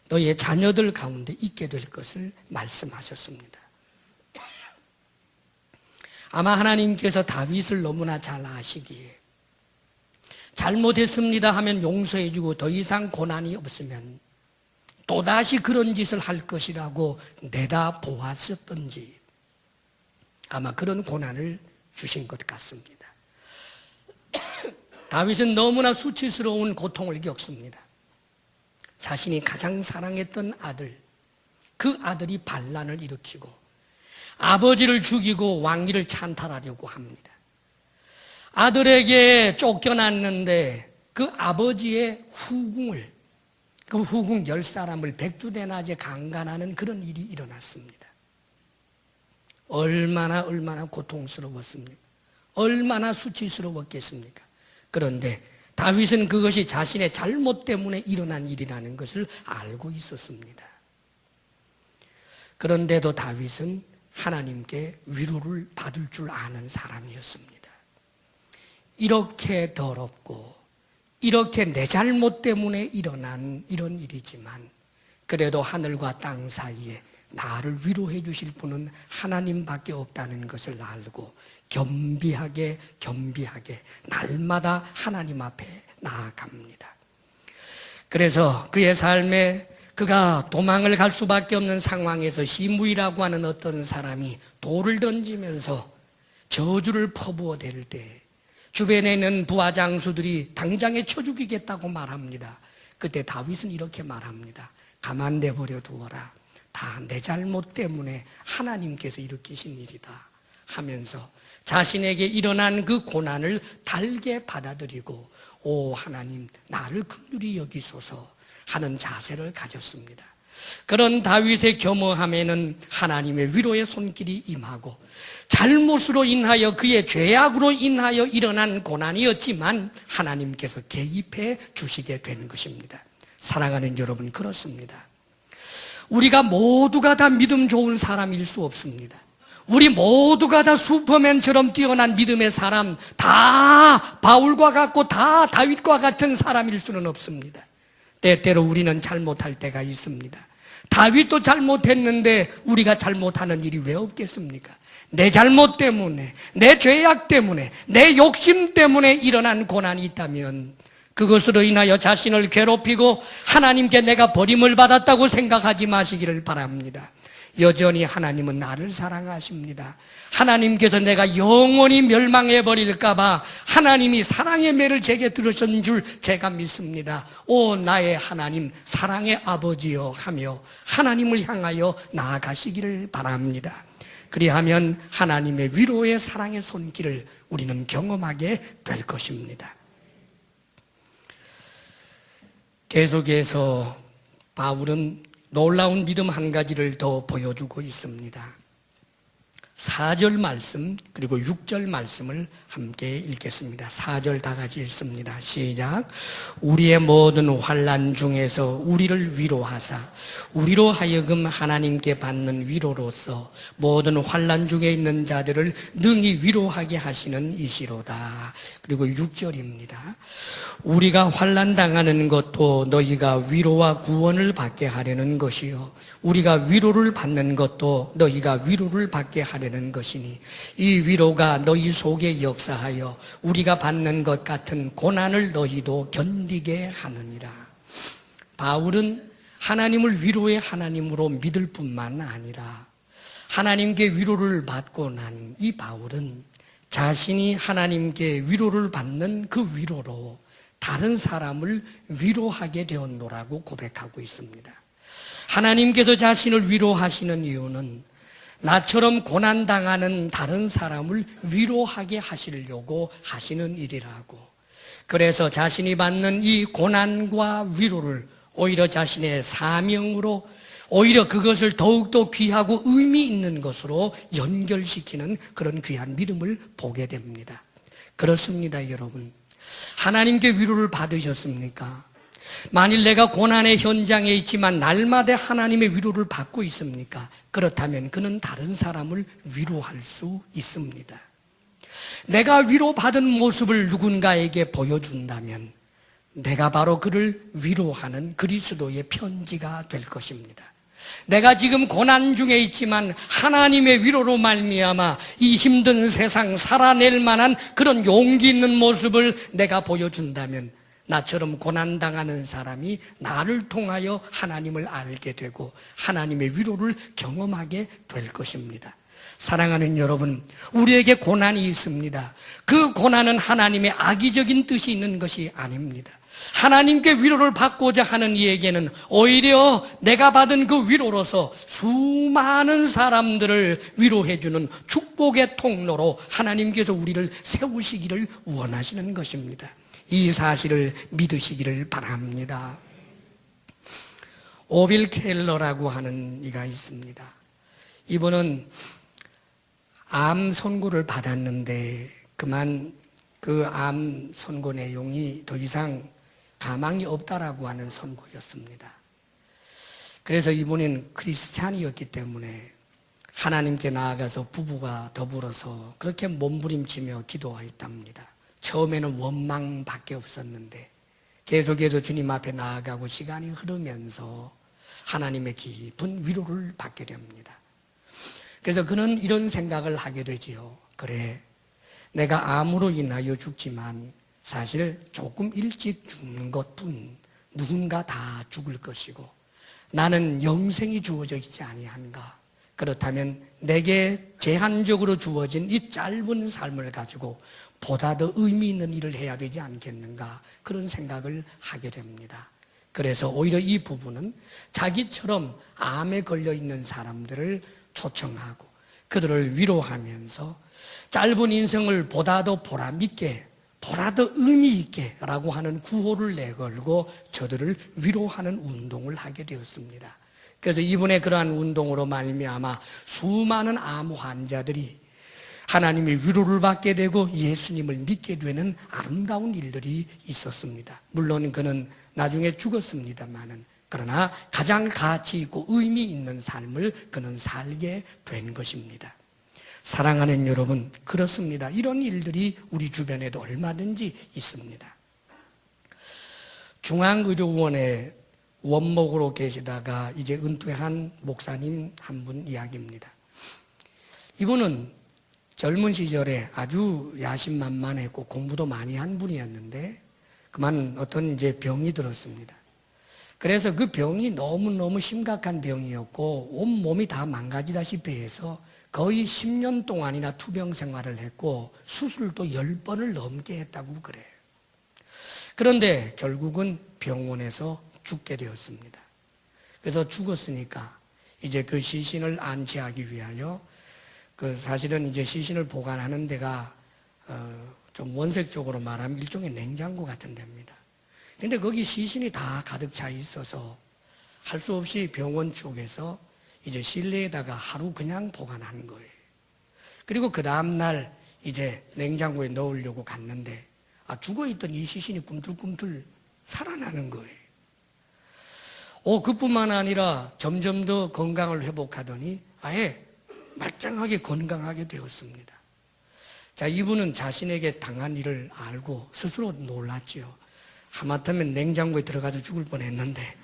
너의 자녀들 가운데 있게 될 것을 말씀하셨습니다. 아마 하나님께서 다윗을 너무나 잘 아시기에 잘못했습니다 하면 용서해주고 더 이상 고난이 없으면 또다시 그런 짓을 할 것이라고 내다보았었던지 아마 그런 고난을 주신 것 같습니다. 다윗은 너무나 수치스러운 고통을 겪습니다. 자신이 가장 사랑했던 아들, 그 아들이 반란을 일으키고 아버지를 죽이고 왕위를 찬탈하려고 합니다. 아들에게 쫓겨났는데 그 아버지의 후궁을, 그 후궁 10사람을 백주대낮에 강간하는 그런 일이 일어났습니다. 얼마나 고통스러웠습니까? 얼마나 수치스러웠겠습니까? 그런데 다윗은 그것이 자신의 잘못 때문에 일어난 일이라는 것을 알고 있었습니다. 그런데도 다윗은 하나님께 위로를 받을 줄 아는 사람이었습니다. 이렇게 더럽고 이렇게 내 잘못 때문에 일어난 이런 일이지만 그래도 하늘과 땅 사이에 나를 위로해 주실 분은 하나님밖에 없다는 것을 알고 겸비하게 날마다 하나님 앞에 나아갑니다. 그래서 그의 삶에 그가 도망을 갈 수밖에 없는 상황에서 시므이라고 하는 어떤 사람이 돌을 던지면서 저주를 퍼부어 댈 때 주변에 있는 부하 장수들이 당장에 쳐 죽이겠다고 말합니다. 그때 다윗은 이렇게 말합니다. 가만 내버려 두어라. 다 내 잘못 때문에 하나님께서 일으키신 일이다 하면서 자신에게 일어난 그 고난을 달게 받아들이고 오 하나님 나를 긍휼히 여기소서 하는 자세를 가졌습니다. 그런 다윗의 겸허함에는 하나님의 위로의 손길이 임하고 잘못으로 인하여 그의 죄악으로 인하여 일어난 고난이었지만 하나님께서 개입해 주시게 된 것입니다. 사랑하는 여러분, 그렇습니다. 우리가 모두가 다 믿음 좋은 사람일 수 없습니다. 우리 모두가 다 슈퍼맨처럼 뛰어난 믿음의 사람, 다 바울과 같고 다 다윗과 같은 사람일 수는 없습니다. 때때로 우리는 잘못할 때가 있습니다. 다윗도 잘못했는데 우리가 잘못하는 일이 왜 없겠습니까? 내 잘못 때문에, 내 죄악 때문에, 내 욕심 때문에 일어난 고난이 있다면 그것으로 인하여 자신을 괴롭히고 하나님께 내가 버림을 받았다고 생각하지 마시기를 바랍니다. 여전히 하나님은 나를 사랑하십니다. 하나님께서 내가 영원히 멸망해버릴까봐 하나님이 사랑의 매를 제게 들으신 줄 제가 믿습니다. 오 나의 하나님 사랑의 아버지여 하며 하나님을 향하여 나아가시기를 바랍니다. 그리하면 하나님의 위로의 사랑의 손길을 우리는 경험하게 될 것입니다. 계속해서 바울은 놀라운 믿음 한 가지를 더 보여주고 있습니다. 4절 말씀 그리고 6절 말씀을 함께 읽겠습니다. 4절 다 같이 읽습니다. 시작. 우리의 모든 환난 중에서 우리를 위로하사 우리로 하여금 하나님께 받는 위로로서 모든 환난 중에 있는 자들을 능히 위로하게 하시는 이시로다. 그리고 6절입니다. 우리가 환난 당하는 것도 너희가 위로와 구원을 받게 하려는 것이요 우리가 위로를 받는 것도 너희가 위로를 받게 하려는 것이니 이 위로가 너희 속에 역사하여 우리가 받는 것 같은 고난을 너희도 견디게 하느니라. 바울은 하나님을 위로의 하나님으로 믿을 뿐만 아니라 하나님께 위로를 받고 난 이 바울은 자신이 하나님께 위로를 받는 그 위로로 다른 사람을 위로하게 되었노라고 고백하고 있습니다. 하나님께서 자신을 위로하시는 이유는 나처럼 고난당하는 다른 사람을 위로하게 하시려고 하시는 일이라고. 그래서 자신이 받는 이 고난과 위로를 오히려 자신의 사명으로 오히려 그것을 더욱더 귀하고 의미 있는 것으로 연결시키는 그런 귀한 믿음을 보게 됩니다. 그렇습니다, 여러분. 하나님께 위로를 받으셨습니까? 만일 내가 고난의 현장에 있지만 날마다 하나님의 위로를 받고 있습니까? 그렇다면 그는 다른 사람을 위로할 수 있습니다. 내가 위로받은 모습을 누군가에게 보여준다면 내가 바로 그를 위로하는 그리스도의 편지가 될 것입니다. 내가 지금 고난 중에 있지만 하나님의 위로로 말미암아 이 힘든 세상 살아낼 만한 그런 용기 있는 모습을 내가 보여준다면 나처럼 고난당하는 사람이 나를 통하여 하나님을 알게 되고 하나님의 위로를 경험하게 될 것입니다. 사랑하는 여러분, 우리에게 고난이 있습니다. 그 고난은 하나님의 악의적인 뜻이 있는 것이 아닙니다. 하나님께 위로를 받고자 하는 이에게는 오히려 내가 받은 그 위로로서 수많은 사람들을 위로해주는 축복의 통로로 하나님께서 우리를 세우시기를 원하시는 것입니다. 이 사실을 믿으시기를 바랍니다. 오빌 켈러라고 하는 이가 있습니다. 이분은 암 선고를 받았는데 그만 그 암 선고 내용이 더 이상 가망이 없다라고 하는 선고였습니다. 그래서 이분은 크리스찬이었기 때문에 하나님께 나아가서 부부가 더불어서 그렇게 몸부림치며 기도하였답니다. 처음에는 원망밖에 없었는데 계속해서 주님 앞에 나아가고 시간이 흐르면서 하나님의 깊은 위로를 받게 됩니다. 그래서 그는 이런 생각을 하게 되지요. 그래, 내가 암으로 인하여 죽지만 사실 조금 일찍 죽는 것뿐 누군가 다 죽을 것이고 나는 영생이 주어져 있지 아니한가. 그렇다면 내게 제한적으로 주어진 이 짧은 삶을 가지고 보다 더 의미 있는 일을 해야 되지 않겠는가, 그런 생각을 하게 됩니다. 그래서 오히려 이 부부는 자기처럼 암에 걸려 있는 사람들을 초청하고 그들을 위로하면서 짧은 인생을 보다 더 보람있게, 보다 더 의미있게 라고 하는 구호를 내걸고 저들을 위로하는 운동을 하게 되었습니다. 그래서 이분의 그러한 운동으로 말미암아 수많은 암 환자들이 하나님의 위로를 받게 되고 예수님을 믿게 되는 아름다운 일들이 있었습니다. 물론 그는 나중에 죽었습니다만은, 그러나 가장 가치 있고 의미 있는 삶을 그는 살게 된 것입니다. 사랑하는 여러분, 그렇습니다. 이런 일들이 우리 주변에도 얼마든지 있습니다. 중앙의료원에 원목으로 계시다가 이제 은퇴한 목사님 한 분 이야기입니다. 이분은 젊은 시절에 아주 야심만만했고 공부도 많이 한 분이었는데 그만 어떤 이제 병이 들었습니다. 그래서 그 병이 너무너무 심각한 병이었고 온몸이 다 망가지다시피 해서 거의 10년 동안이나 투병 생활을 했고 수술도 10번을 넘게 했다고 그래요. 그런데 결국은 병원에서 죽게 되었습니다. 그래서 죽었으니까 이제 그 시신을 안치하기 위하여 사실은 이제 시신을 보관하는 데가 좀 원색적으로 말하면 일종의 냉장고 같은 데입니다. 근데 거기 시신이 다 가득 차 있어서 할 수 없이 병원 쪽에서 이제 실내에다가 하루 그냥 보관한 거예요. 그리고 그 다음날 이제 냉장고에 넣으려고 갔는데 죽어있던 이 시신이 꿈틀꿈틀 살아나는 거예요. 그뿐만 아니라 점점 더 건강을 회복하더니 아예 말짱하게 건강하게 되었습니다. 자, 이분은 자신에게 당한 일을 알고 스스로 놀랐죠. 하마터면 냉장고에 들어가서 죽을 뻔했는데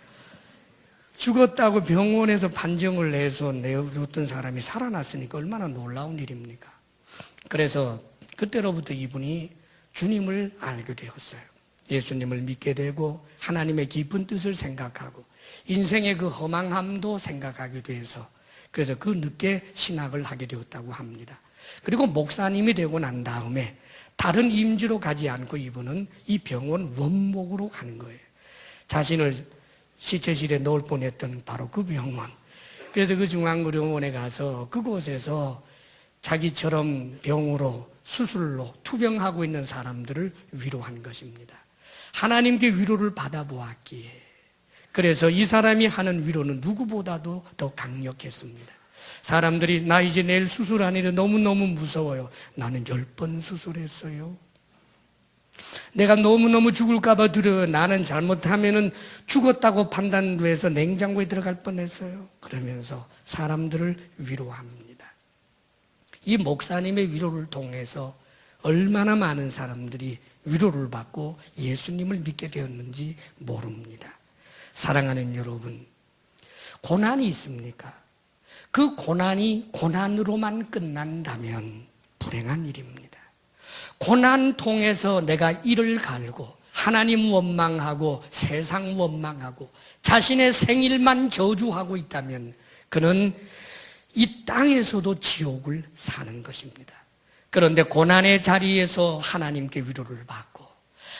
죽었다고 병원에서 판정을 내서 내어줬던 사람이 살아났으니까 얼마나 놀라운 일입니까? 그래서 그때로부터 이분이 주님을 알게 되었어요. 예수님을 믿게 되고 하나님의 깊은 뜻을 생각하고 인생의 그 허망함도 생각하게 돼서 그래서 그 늦게 신학을 하게 되었다고 합니다. 그리고 목사님이 되고 난 다음에 다른 임지로 가지 않고 이분은 이 병원 원목으로 가는 거예요. 자신을 시체실에 넣을 뻔했던 바로 그 병원. 그래서 그 중앙의료원에 가서 그곳에서 자기처럼 병으로 수술로 투병하고 있는 사람들을 위로한 것입니다. 하나님께 위로를 받아보았기에 그래서 이 사람이 하는 위로는 누구보다도 더 강력했습니다. 사람들이 나 이제 내일 수술하는데 너무너무 무서워요. 나는 10번 수술했어요. 내가 너무너무 죽을까 봐 두려워요. 나는 잘못하면 죽었다고 판단돼서 냉장고에 들어갈 뻔했어요. 그러면서 사람들을 위로합니다. 이 목사님의 위로를 통해서 얼마나 많은 사람들이 위로를 받고 예수님을 믿게 되었는지 모릅니다. 사랑하는 여러분, 고난이 있습니까? 그 고난이 고난으로만 끝난다면 불행한 일입니다. 고난 통해서 내가 이를 갈고 하나님 원망하고 세상 원망하고 자신의 생일만 저주하고 있다면 그는 이 땅에서도 지옥을 사는 것입니다. 그런데 고난의 자리에서 하나님께 위로를 받고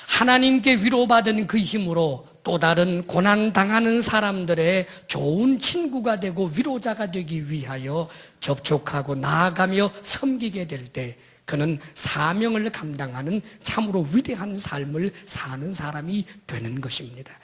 하나님께 위로받은 그 힘으로 또 다른 고난당하는 사람들의 좋은 친구가 되고 위로자가 되기 위하여 접촉하고 나아가며 섬기게 될 때 그는 사명을 감당하는 참으로 위대한 삶을 사는 사람이 되는 것입니다.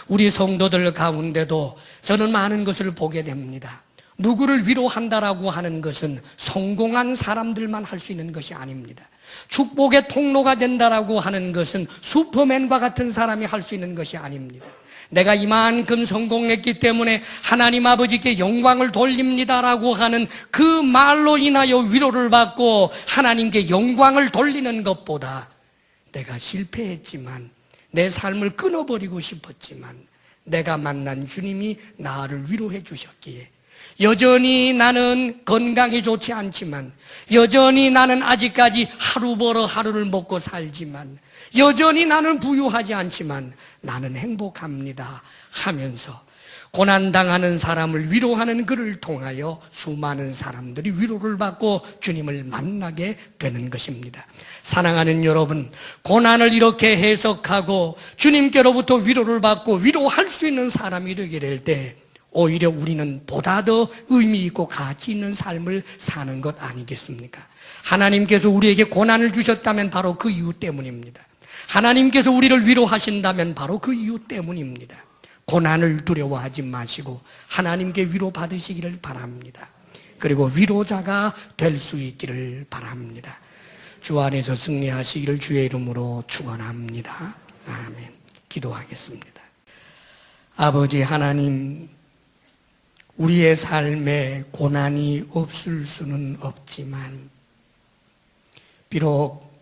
우리 성도들 가운데도 저는 많은 것을 보게 됩니다. 누구를 위로한다라고 하는 것은 성공한 사람들만 할 수 있는 것이 아닙니다. 축복의 통로가 된다라고 하는 것은 슈퍼맨과 같은 사람이 할 수 있는 것이 아닙니다. 내가 이만큼 성공했기 때문에 하나님 아버지께 영광을 돌립니다라고 하는 그 말로 인하여 위로를 받고 하나님께 영광을 돌리는 것보다 내가 실패했지만, 내 삶을 끊어버리고 싶었지만 내가 만난 주님이 나를 위로해 주셨기에, 여전히 나는 건강이 좋지 않지만, 여전히 나는 아직까지 하루 벌어 하루를 먹고 살지만, 여전히 나는 부유하지 않지만 나는 행복합니다 하면서 고난당하는 사람을 위로하는 그를 통하여 수많은 사람들이 위로를 받고 주님을 만나게 되는 것입니다. 사랑하는 여러분, 고난을 이렇게 해석하고 주님께로부터 위로를 받고 위로할 수 있는 사람이 되게 될 때 오히려 우리는 보다 더 의미 있고 가치 있는 삶을 사는 것 아니겠습니까? 하나님께서 우리에게 고난을 주셨다면 바로 그 이유 때문입니다. 하나님께서 우리를 위로하신다면 바로 그 이유 때문입니다. 고난을 두려워하지 마시고 하나님께 위로 받으시기를 바랍니다. 그리고 위로자가 될 수 있기를 바랍니다. 주 안에서 승리하시기를 주의 이름으로 축원합니다. 아멘. 기도하겠습니다. 아버지 하나님, 우리의 삶에 고난이 없을 수는 없지만, 비록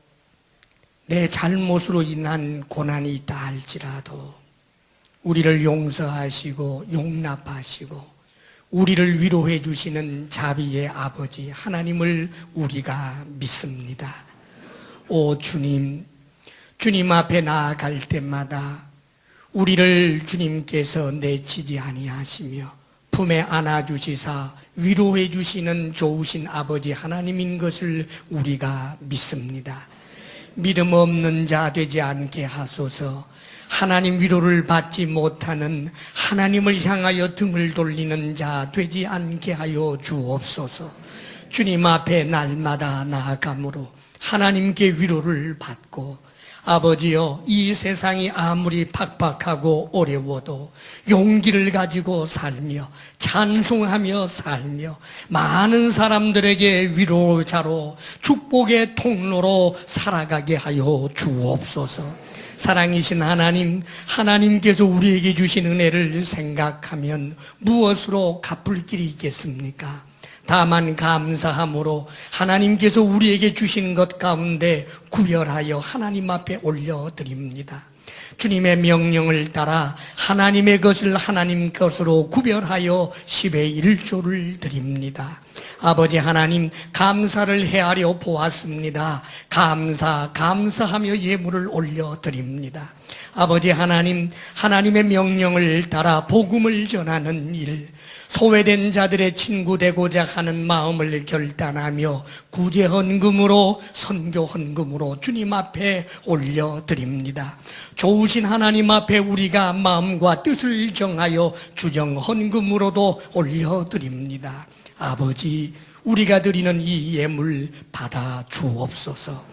내 잘못으로 인한 고난이 있다 할지라도 우리를 용서하시고 용납하시고 우리를 위로해 주시는 자비의 아버지 하나님을 우리가 믿습니다. 오 주님, 주님 앞에 나아갈 때마다 우리를 주님께서 내치지 아니하시며 품에 안아주시사 위로해 주시는 좋으신 아버지 하나님인 것을 우리가 믿습니다. 믿음 없는 자 되지 않게 하소서. 하나님 위로를 받지 못하는, 하나님을 향하여 등을 돌리는 자 되지 않게 하여 주옵소서. 주님 앞에 날마다 나아감으로 하나님께 위로를 받고, 아버지여, 이 세상이 아무리 팍팍하고 어려워도 용기를 가지고 살며 찬송하며 살며 많은 사람들에게 위로자로 축복의 통로로 살아가게 하여 주옵소서. 사랑이신 하나님, 하나님께서 우리에게 주신 은혜를 생각하면 무엇으로 갚을 길이 있겠습니까? 다만 감사함으로 하나님께서 우리에게 주신 것 가운데 구별하여 하나님 앞에 올려드립니다. 주님의 명령을 따라 하나님의 것을 하나님 것으로 구별하여 10의 1조를 드립니다. 아버지 하나님, 감사를 헤아려 보았습니다. 감사하며 예물을 올려드립니다. 아버지 하나님, 하나님의 명령을 따라 복음을 전하는 일, 소외된 자들의 친구 되고자 하는 마음을 결단하며 구제 헌금으로, 선교 헌금으로 주님 앞에 올려드립니다. 좋으신 하나님 앞에 우리가 마음과 뜻을 정하여 주정 헌금으로도 올려드립니다. 아버지, 우리가 드리는 이 예물 받아 주옵소서.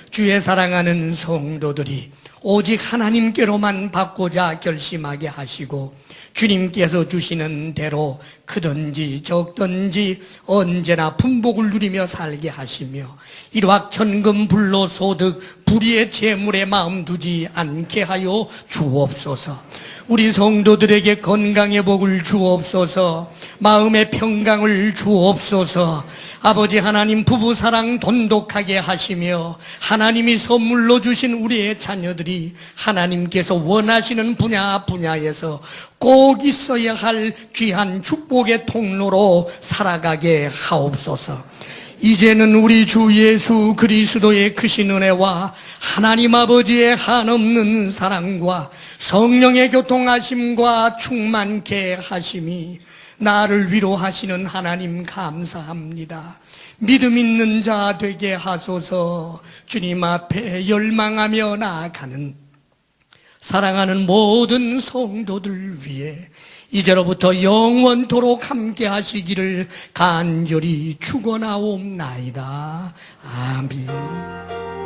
주의 사랑하는 성도들이 오직 하나님께로만 받고자 결심하게 하시고 주님께서 주시는 대로 크든지 적든지 언제나 풍복을 누리며 살게 하시며 일확천금 불로소득 불의의 재물에 마음 두지 않게 하여 주옵소서. 우리 성도들에게 건강의 복을 주옵소서. 마음의 평강을 주옵소서. 아버지 하나님, 부부사랑 돈독하게 하시며 하나님이 선물로 주신 우리의 자녀들이 하나님께서 원하시는 분야에서 꼭 있어야 할 귀한 축복의 통로로 살아가게 하옵소서. 이제는 우리 주 예수 그리스도의 크신 은혜와 하나님 아버지의 한없는 사랑과 성령의 교통하심과 충만케 하심이 나를 위로하시는 하나님 감사합니다. 믿음 있는 자 되게 하소서. 주님 앞에 열망하며 나아가는 사랑하는 모든 성도들 위해 이제로부터 영원토록 함께 하시기를 간절히 축원하옵나이다. 아멘.